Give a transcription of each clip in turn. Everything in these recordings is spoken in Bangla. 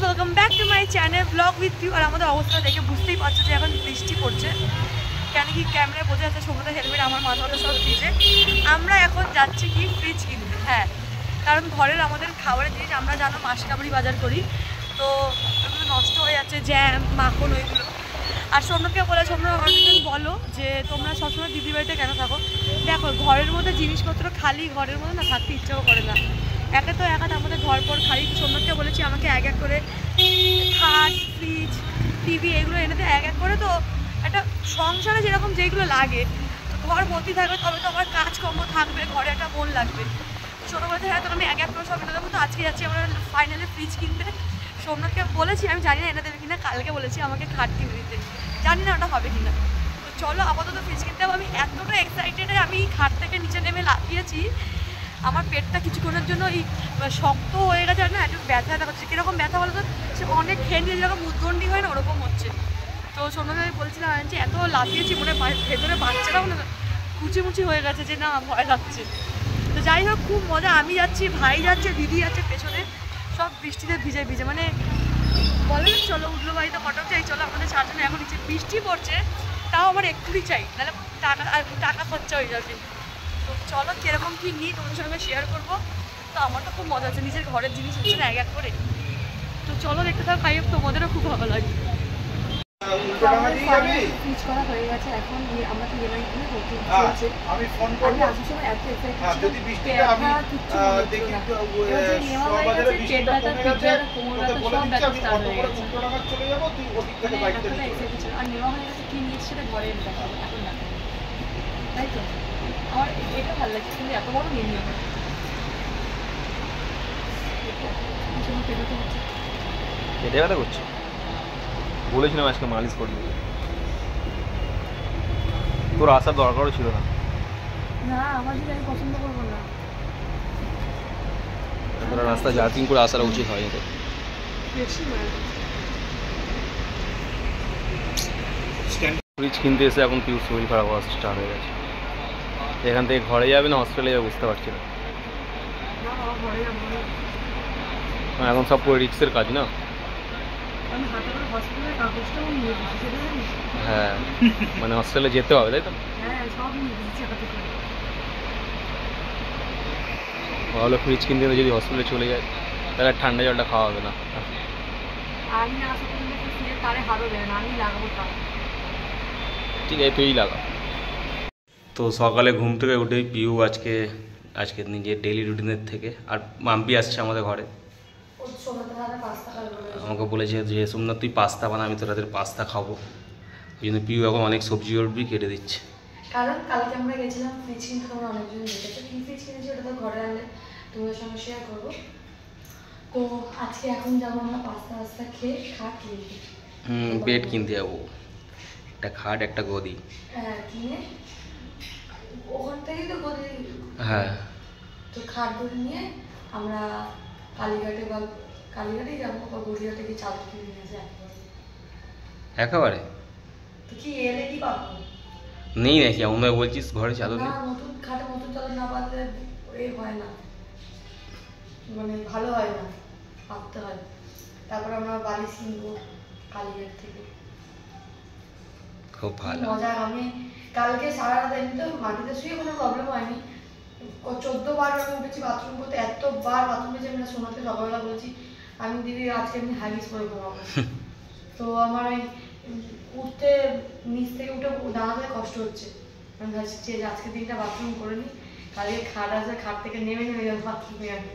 Welcome back to my channel blog with you. আর আমাদের অবস্থা দেখে বুঝতেই পারছো যে এখন বৃষ্টি পড়ছে, কেন কি ক্যামেরায় বোঝা যাচ্ছে সমুদ্র হেলমেট আমার মাথাটা সব ভিজে। আমরা এখন যাচ্ছি কি ফ্রিজ কিনতে। হ্যাঁ, কারণ ঘরের আমাদের খাবারের জিনিস আমরা জানো মাসকাবাড়ি বাজার করি, তো ওগুলো নষ্ট হয়ে যাচ্ছে, জ্যাম মাখন ওইগুলো। আর সোমনাথকে বলে সোমনাথ বলো যে তোমরা সবসময় দিদি বাড়িতে কেন থাকো। দেখো ঘরের মধ্যে জিনিসপত্র খালি ঘরের মধ্যে না থাকতে ইচ্ছাও করে না। একে তো এক আমাদের ঘর পর খালি। সোমনাথকে বলেছি আমাকে এক এক করে খাট, ফ্রিজ, টিভি এগুলো এনে দেয় এক এক করে, তো একটা সংসারে যেরকম যেগুলো লাগে ঘর ভর্তি থাকবে, তবে তো আমার কাজকর্ম থাকবে, ঘরে একটা মন লাগবে। ছোটোবেলা থেকে তো আমি এক এক করে সব এনে দেবো। তো আজকে যাচ্ছি আমরা ফাইনালি ফ্রিজ কিনতে। সোমনাথকে বলেছি, আমি জানি না এনে দেবে কিনা, কালকে বলেছি আমাকে খাট কিনে দিতে, জানি না ওটা হবে কিনা। তো চলো আপাতত ফ্রিজ কিনতে হবে। আমি এতটা এক্সাইটেড, আমি খাট থেকে নিচে নেমে লাফিয়েছি। আমার পেটটা কিছুক্ষণের জন্য এই শক্ত হয়ে গেছে না, একটু ব্যথা হচ্ছে। কীরকম ব্যথা বলো তো, সে অনেক খেয়ে নিয়ে যেরকম মুদগন্ডি হয় না ওরকম হচ্ছে। তো সোমনাথ আমি বলছিলাম যে এত লাফিয়েছি মনে ভেতরে বাচ্চারাও না কুচিমুচি হয়ে গেছে, যে না ভয় লাগছে। তো যাই হোক খুব মজা। আমি যাচ্ছি, ভাই যাচ্ছে, দিদি যাচ্ছে পেছনে, সব বৃষ্টিতে ভিজে ভিজে, মানে বলে না চলো উঠলো বাড়িতে ফটো চাই, চলো আমাদের চারজনে এখন নিচে বৃষ্টি পড়ছে, তাও আমার এক্ষুনি চাই, নাহলে টাকা খরচা হয়ে যাবে। তো চলো কীরকম কী নিই তোমাদের সঙ্গে শেয়ার করবো। তো আমার তো খুব মজা হচ্ছে, নিজের ঘরের জিনিস হচ্ছে না এক এক করে। তো চলো দেখতে থাকো, খাই তোমাদেরও খুব ভালো লাগে। পিচ করা হয়ে গেছে, এখন আমরা তো ইএমআই কিনে করতে চলছে। আমি আসার সময় এত আর নেওয়া হয়ে গেছে, কি নিয়েছি সেটা ঘরে এনে দেখা হবে, এখন দেখা হবে, তাই তো। আমার এটা ভালো লাগছে, কিন্তু এত বড় নিয়ে নিয়ে পেটে ব্যথা করছে, বলেছিলাম আজকে মালিশ করবি, তোর আসার দরকারও ছিল না। না আমার যদি আমি পছন্দ করবো না, তোরা রাস্তা জার্কিং করে আসার উচিত হয়নি তো। ফ্রিজ কিনতে এসে এখন পিউ শরীর খারাপ হওয়া স্টার্ট হয়ে গেছে। এখান থেকে ঘরে যাবে না হসপিটালে যাবে বুঝতে পারছি না। এখন সব পুরো রিক্সের কাজ না। হ্যাঁ, মানে হসপিটালে যেতে হবে তাই তো। ভালো ফ্রিজ কিনতে যদি হসপিটালে চলে যায় তাহলে ঠান্ডা জলটা খাওয়া হবে না। ঠিক আছে তুই লাগা। তো সকালে ঘুম থেকে উঠেই পিউ আজকে নিজের ডেইলি রুটিনের থেকে, আর মাম্পি আসছে আমাদের ঘরে, আমাকে বলেছে যে সোমনাথ তুই পাস্তা বানা, আমি তোর হাতের পাস্তা খাবো। ওই জন্য পিউ এখন অনেক সবজি টবজি কেটে দিচ্ছে। কারণ কালকে আমরা গেছিলাম ফ্রিজ কিনতে, তোমরা অনেকজন দেখেছো কি ফ্রিজ কিনেছি, ওটা তো ঘরে আনলে তোমাদের সঙ্গে শেয়ার করবো। তো আজকে এখন যাবো আমরা পাস্তা খেয়ে খাট কিনে, বেড কিনতে যাবো, একটা খাট একটা গদি। হ্যাঁ কিনে ওখান থেকেই তো গদি। হ্যাঁ, তো খাট গদি নিয়ে আমরা কালীঘাটেই যাবো, বা গড়িয়াতে গিয়ে চাদর কিনে নিয়ে আসবো একেবারে। তো কি এলে কি পাবো নেই নাকি এমন ভাবে বলছিস, ঘরে চাদর না, নতুন খাটে নতুন চাদর না পাতলে হয় না, মানে ভালো হয় না, পাততে হয়। তারপর আমরা বালিশ কিনবো কালীঘাট থেকে, খুব ভালো মজা। আমি কালকে সারা রাত এমনিতে মাটিতে শুয়ে কোনো প্রবলেম হয়নি, 14 বার আমি উঠেছি বাথরুম করতে, এতবার বাথরুম গেছি। আমি সোনাতে সকালবেলা বলছি আমি দিদি আজকে আমি হাগিস করে ঘুমাবো। তো আমার ওই উঠতে নিচ থেকে উঠে দাঁড়াতে কষ্ট হচ্ছে, আমি ভাবছি যে আজকে দিনটা বাথরুম করে নিই, কালকে খাট আসবে, খাট থেকে নেমে যাবো বাথরুমে। আমি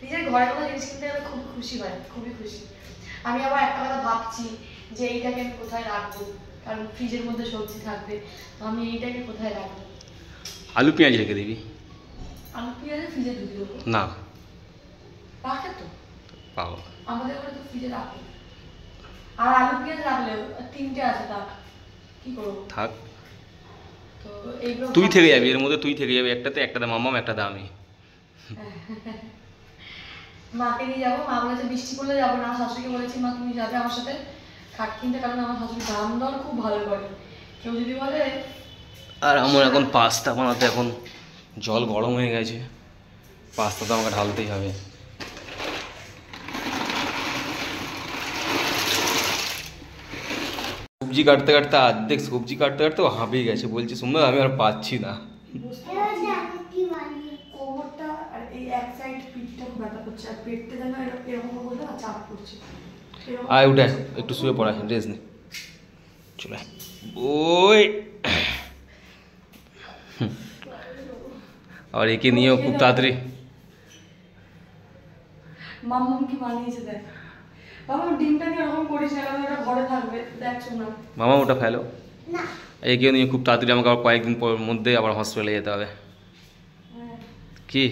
নিজের ঘরে কোনো জিনিস কিনতে গেলে খুবই খুশি হয়, খুবই খুশি। আমি আবার একটা কথা ভাবছি যে এইটাকে আমি কোথায় রাখবো, কারণ ফ্রিজের মধ্যে সবজি থাকবে, তো আমি এইটাকে কোথায় রাখবো। আলু পেঁয়াজ রেখে দিবি। আলু পেঁয়াজ ফ্রিজে ঢুকে দেবো না, রাখে তো পাও আমাদের ঘরে তো ফ্রিজে রাখে। আর আলু পেঁয়াজ রাখলে 3টে আছে, থাক কি করবো, থাক। তো এইগুলো তুই থেকে যাবি এর মধ্যে, তুই থেকে যাবি একটাতে মাম্মাম একটাতে আমি। মাকে নিয়ে যাবো, মা বলেছে বৃষ্টি পড়লে যাবো না, শাশুড়িকে বলেছি মা তুমি যাবে আমার সাথে খাট কিনতে, কারণ আমার শাশুড়ি দাম দর খুব ভালো করে, কেউ যদি বলে। আর আমার এখন পাস্তা বানাতে এখন জল গরম হয়ে গেছে, পাস্তা তো আমাকে ঢালতেই হবে। সবজি কাটতে কাটতে অর্ধেক সবজি কাটতে কাটতে হাঁপিয়ে গেছে, বলছি সুন্দর আমি আর পাচ্ছি না। কোমরটা আর এই এক সাইড পিঠটা খুব ব্যথা করছে, আর পেটটা যেন এরকম বলতে না চাপ করছে। আয় উঠে একটু শুয়ে পড়া, ড্রেস নে, চলে ওই। আর একে নিয়েও খুব তাড়াতাড়ি মাম্মাম কি বানিয়েছে দেখ। বাবা ডিমটা নিয়ে ওরকম করিস না, কারণ এটা ঘরে থাকবে, দেখছো না। মামা ওটা ফেলো না। একেও নিয়ে খুব তাড়াতাড়ি আমাকে আবার কয়েকদিন পর মধ্যে আবার হসপিটালে যেতে হবে। কি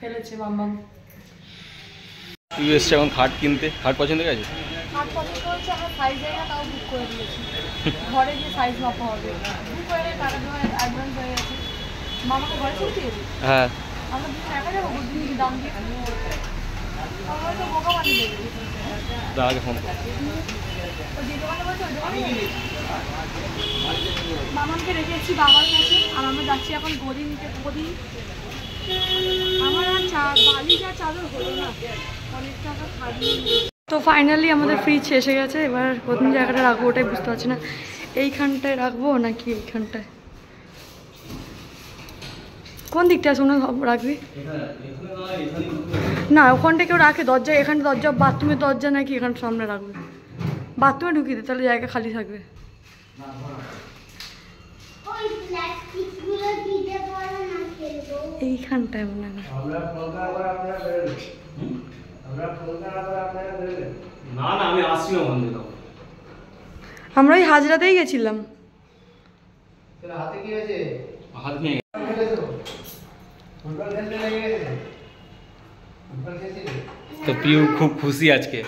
ফেলেছে মাম্মাম। তুই এসছে এখন খাট কিনতে, খাট পছন্দ হয়ে গেছে? খাট পছন্দ হচ্ছে, আমরা সাইজ জায়গা তাও বুক করে দিয়েছি, ঘরে গিয়ে সাইজ মাপা হবে। বুক করে টাকা দেওয়া অ্যাডভান্স হয়ে গেছে। মামাকে ঘরে চলতে হ্যাঁ আমরা দুজন একা যাবো, দুদিন দাম দিয়ে আমরা তো বোকা বানিয়ে দেবে। দাদাকে ফোন কর। যে দোকানে বলছে ওই দোকানে মামাকে রেখে এসেছি বাবার কাছে, আর আমরা যাচ্ছি এখন গদি নিতে। গদি আমার আর বালিশ আর চাদর হলো না, অনেক টাকা খাটিয়ে। তো ফাইনালি আমাদের ফ্রিজ এসে গেছে। এবার কোন জায়গাটা রাখবো ওটাই বুঝতে পারছি না, এইখানটায় রাখবো নাকি এইখানটায়, কোন দিকটা শুনে রাখবি? না ওখানটা কেউ রাখে দরজা, এখানে দরজা বাথরুমের দরজা নাকি এখানে সামনে রাখবে, বাথরুমে ঢুকিয়ে দে, তাহলে জায়গা খালি থাকবে। এইখানটায় মনে হয় না না আমি আসছি না ওখান থেকে। আমরা ওই হাজরাতেই গেছিলাম। হাতে কি হয়েছে? হাত নিয়ে তো পিউ খুব খুশি আজকে।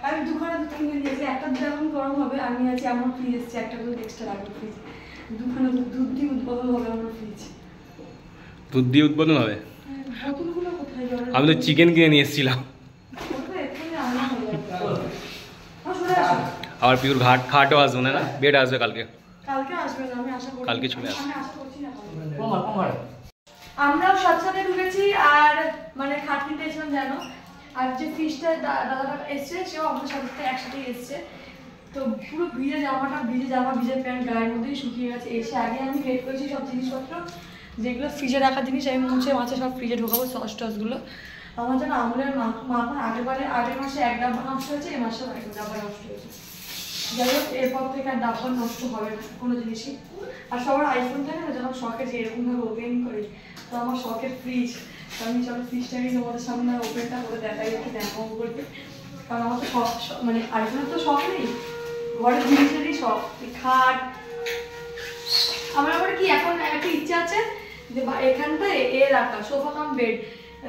আমি দুখানা দুধ কিনে দিয়েছি, একটা দুধ এখন গরম হবে। আমি আছি আমার ফ্রিজ এসছে, একটা দুধ এক্সট্রা রাখবো ফ্রিজ। দুখানা দুধ দিয়ে উদ্বোধন হবে আমার ফ্রিজ। দুধ দিয়ে উদ্বোধন হবে? বোতলগুলো কোথায় যাবে? আমি তো চিকেন কিনে নিয়ে এসেছিলাম। আবার পিউর খাটও আসবে না, বেড আসবে কালকে। কালকে আসবে না, আমি আশা করি কালকে চলে আসবে। আমি আশা করছি না। আমরাও সাথে ঢুকেছি, আর মানে খাট কিনতে এসেছিলাম জানো। আর যে ফ্রিজটা দাদাটা এসছে, সেও আমাদের সাথে একসাথেই এসছে। তো পুরো ভিজে জামাটা, ভিজে জামা, ভিজে প্যান্ট গায়ের মধ্যেই শুকিয়ে গেছে। এসে আগে আমি বের করেছি সব জিনিসপত্র, যেগুলো ফ্রিজে রাখার জিনিস আমি মুছে মাছে সব ফ্রিজে ঢোকাবো, সস টসগুলো। আমার যেন আমলের মাখন আগের মাসে এক ডাব্বা নষ্ট হয়েছে, এই মাসে এক ডাব্বা নষ্ট হয়েছে। যাই হোক এরপর থেকে আর ডাব্বা নষ্ট হবে না কোনো জিনিসই। আর সবার আইফোন থাকে না, যখন শখের যে এরকমভাবে ওপেন করে, তো আমার শখের ফ্রিজ, তো আমি চলো ফ্রিজটাকে তোমাদের সামনে ওপেনটা করে দেখাই, একটু দেখাবো বলতে। কারণ আমার তো শখ, মানে আইফোনের তো শখ নেই, ঘরের জিনিসেরই শখ। খাট আমার আবার কি এখন একটা ইচ্ছা আছে যে এখানটায় রাখা সোফা কাম বেড।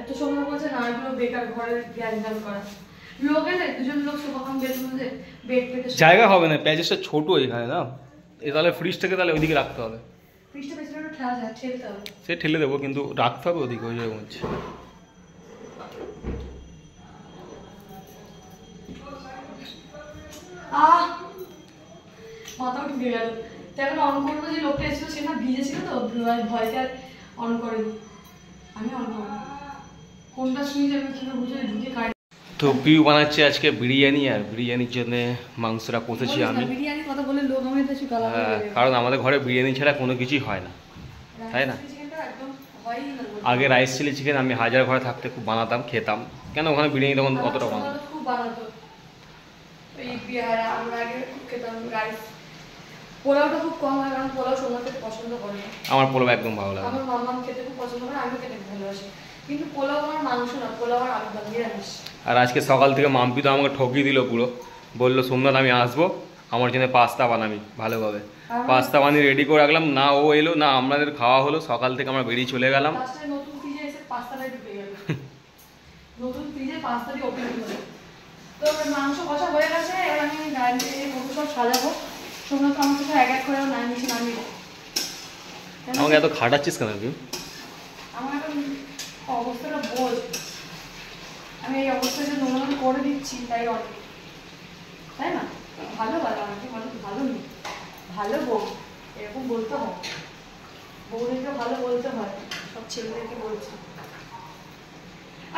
এত সময় বলছে না এগুলো বেকার, ঘরের গ্যাস করা লোক এলে দুজন লোক সোফা কাম বেড মধ্যে বেড পেতে জায়গা হবে না, প্যাচেসটা ছোট এখানে না, এ তাহলে ফ্রিজটাকে তাহলে ওইদিকে রাখতে হবে। ফ্রিজটা পেছনে একটু ঠেলতে হবে, সে ঠেলে দেবো, কিন্তু রাখতে হবে ওদিকে, ওই জায়গায় হচ্ছে। মাথাও ঢুকে গেল। এখন অন করবো, যে লোকটা এসেছিল সে না ভিজেছিল তো ভয়তে আর অন করেনি। আমি অন করবো কোনটা সুইচ আমি কিভাবে বুঝে ঢুকে কাট। তো পিউ বানাচ্ছে আজকে বিরিয়ানি, আর বিরিয়ানির জন্য মাংসটা কষেছি আমি। বিরিয়ানি কথা বলে লোক আমি তো গালা বলে দেবে। কারণ আমাদের ঘরে বিরিয়ানি ছাড়া কোনো কিছুই হয় না, তাই না? আগে রাইস চিলি চিকেন আমি হাজার ঘরে থাকতে খুব বানাতাম, খেতাম। কেন ওখানে বিরিয়ানি তখন অতটা বানাতাম খুব বানাতো। এই বিহারে আমরা আগে খুব খেতাম রাইস। পোলাওটা খুব কম হয়, কারণ পোলাও সবাই খেতে পছন্দ করে না। আমার পোলাও একদম ভালো লাগে। আমার মাম্মা খেতে খুব পছন্দ করে, আমি খেতে ভালোবাসি। কিন্তু পোলাও আমার মাংস না, পোলাও আর আলু দিয়ে নিরামিষ। আর আজকে সকাল থেকে মাম্পি তো আমাকে ঠকিয়ে দিল পুরো, বললো সোমনাথ আমি আসবো, আমার জন্য পাস্তা বানাবি ভালোভাবে। পাস্তা বানিয়ে রেডি করে রাখলাম, না ও এলো না আমাদের খাওয়া হলো। সকাল থেকে আমরা বেরিয়ে চলে গেলাম। নতুন ফ্রিজে এসে পাস্তাটাই ঢুকে গেল, নতুন ফ্রিজে পাস্তাটি ওপেন করে। তো মাংস কষা হয়ে গেছে, এবার আমি গাড়ি মতো সব সাজাবো। সোমনাথ আমার সাথে এক করে নামিয়ে। আমাকে এত খাটাচ্ছিস কেন তুই? আমার এখন অবস্থাটা বোঝ, আমি এই অবস্থায় যে নোংরা করে দিচ্ছি তাই অনেক, তাই না? ভালো আমাকে ভালো নেই, ভালো বউ এরকম বলতে হয়, বউদেরকে ভালো বলতে হয়, সব ছেলেদেরকে বলছি।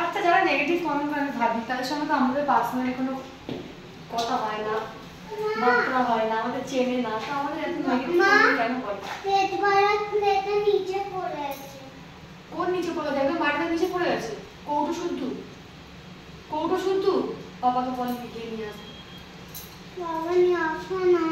আচ্ছা যারা নেগেটিভ কমেন্ট করে আমি ভাবি তাদের সঙ্গে তো আমাদের পার্সোনালি কোনো কথা হয় না, মাত্রা হয় না, আমাদের চেনে না, তো আমাদের এত নেগেটিভ কেন করে? পেট ভরা প্লেটে নিচে পড়ে আছে। কোন নিচে পড়ে দেখবে? মাটির নিচে পড়ে আছে। কৌটো শুদ্ধ, কৌটো শুদ্ধ। বাবাকে বল গিয়ে নিয়ে আসবে। বাবা নিয়ে আসো না।